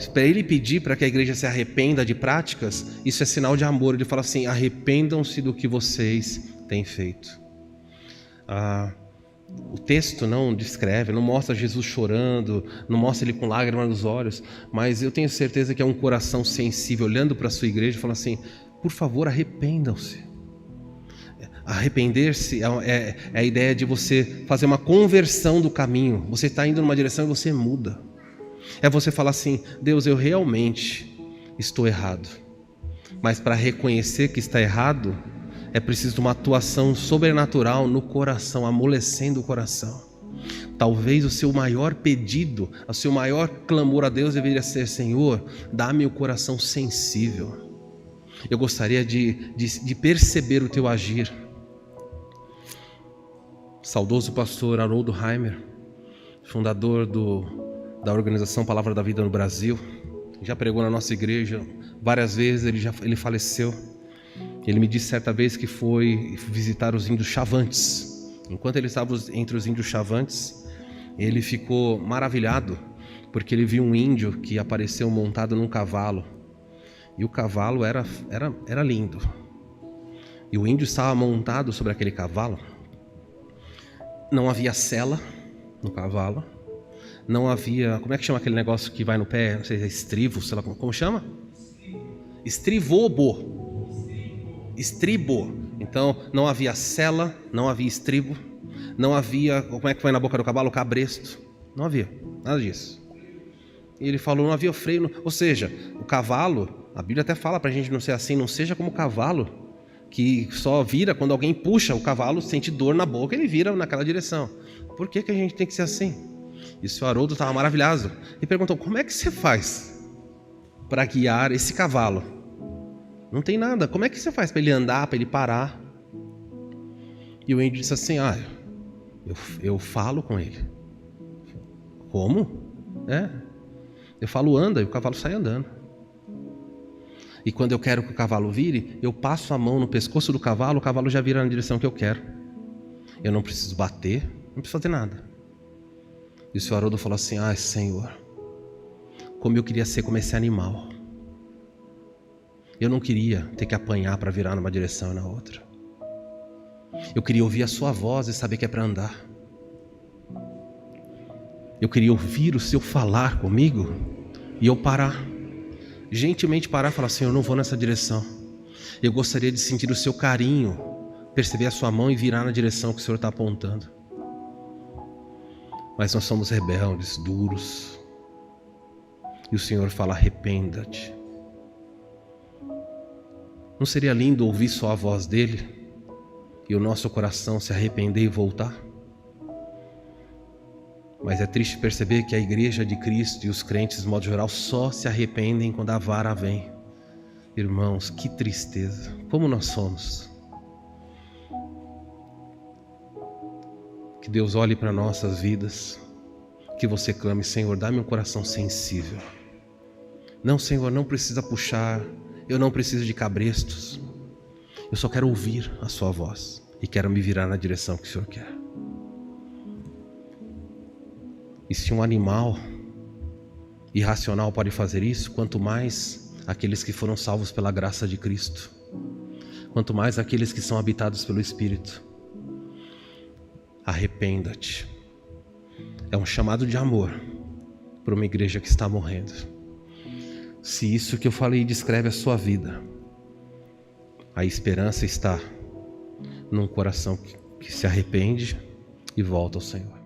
para ele pedir para que a igreja se arrependa de práticas, isso é sinal de amor. Ele fala assim: arrependam-se do que vocês têm feito. O texto não descreve, não mostra Jesus chorando, não mostra ele com lágrimas nos olhos, mas eu tenho certeza que é um coração sensível olhando para a sua igreja e falando assim: por favor, arrependam-se. Arrepender-se é a ideia de você fazer uma conversão do caminho. Você está indo numa direção e você muda. É você falar assim: Deus, eu realmente estou errado, mas para reconhecer que está errado, é preciso de uma atuação sobrenatural no coração, amolecendo o coração. Talvez o seu maior pedido, o seu maior clamor a Deus deveria ser: Senhor, dá-me o coração sensível. Eu gostaria de perceber o teu agir. Saudoso pastor Haroldo Heimer, fundador da organização Palavra da Vida no Brasil, já pregou na nossa igreja várias vezes. Ele faleceu. Ele me disse certa vez que foi visitar os índios Chavantes. Enquanto ele estava entre os índios Chavantes, ele ficou maravilhado, porque ele viu um índio que apareceu montado num cavalo. E o cavalo era lindo. E o índio estava montado sobre aquele cavalo. Não havia sela no cavalo. Não havia... Como é que chama aquele negócio que vai no pé? Não sei se é estrivo, sei lá como chama? Estribo. Então, não havia sela, não havia estribo, não havia... Como é que vai na boca do cavalo? Cabresto. Não havia nada disso. E ele falou: não havia freio. Ou seja, o cavalo... A Bíblia até fala pra gente não ser assim: não seja como o cavalo, que só vira quando alguém puxa o cavalo, sente dor na boca, ele vira naquela direção. Por que a gente tem que ser assim? E o senhor Haroldo estava maravilhado e perguntou: como é que você faz para guiar esse cavalo? Não tem nada. Como é que você faz para ele andar, para ele parar? E o índio disse assim: eu falo com ele. Como? Eu falo anda e o cavalo sai andando. E quando eu quero que o cavalo vire, eu passo a mão no pescoço do cavalo, o cavalo já vira na direção que eu quero. Eu não preciso bater, não preciso fazer nada. E o senhor Haroldo falou assim: Senhor, como eu queria ser como esse animal. Eu não queria ter que apanhar para virar numa direção e na outra. Eu queria ouvir a sua voz e saber que é para andar. Eu queria ouvir o seu falar comigo e eu parar. Gentilmente parar e falar: Senhor, eu não vou nessa direção. Eu gostaria de sentir o seu carinho, perceber a sua mão e virar na direção que o Senhor está apontando. Mas nós somos rebeldes, duros. E o Senhor fala: arrependa-te. Não seria lindo ouvir só a voz dele e o nosso coração se arrepender e voltar? Mas é triste perceber que a igreja de Cristo e os crentes, de modo geral, só se arrependem quando a vara vem. Irmãos, que tristeza. Como nós somos. Que Deus olhe para nossas vidas. Que você clame: Senhor, dá-me um coração sensível. Não, Senhor, não precisa puxar. Eu não preciso de cabrestos. Eu só quero ouvir a sua voz. E quero me virar na direção que o Senhor quer. E se um animal irracional pode fazer isso, quanto mais aqueles que foram salvos pela graça de Cristo, quanto mais aqueles que são habitados pelo Espírito. Arrependa-te. É um chamado de amor para uma igreja que está morrendo. Se isso que eu falei descreve a sua vida, a esperança está num coração que se arrepende e volta ao Senhor.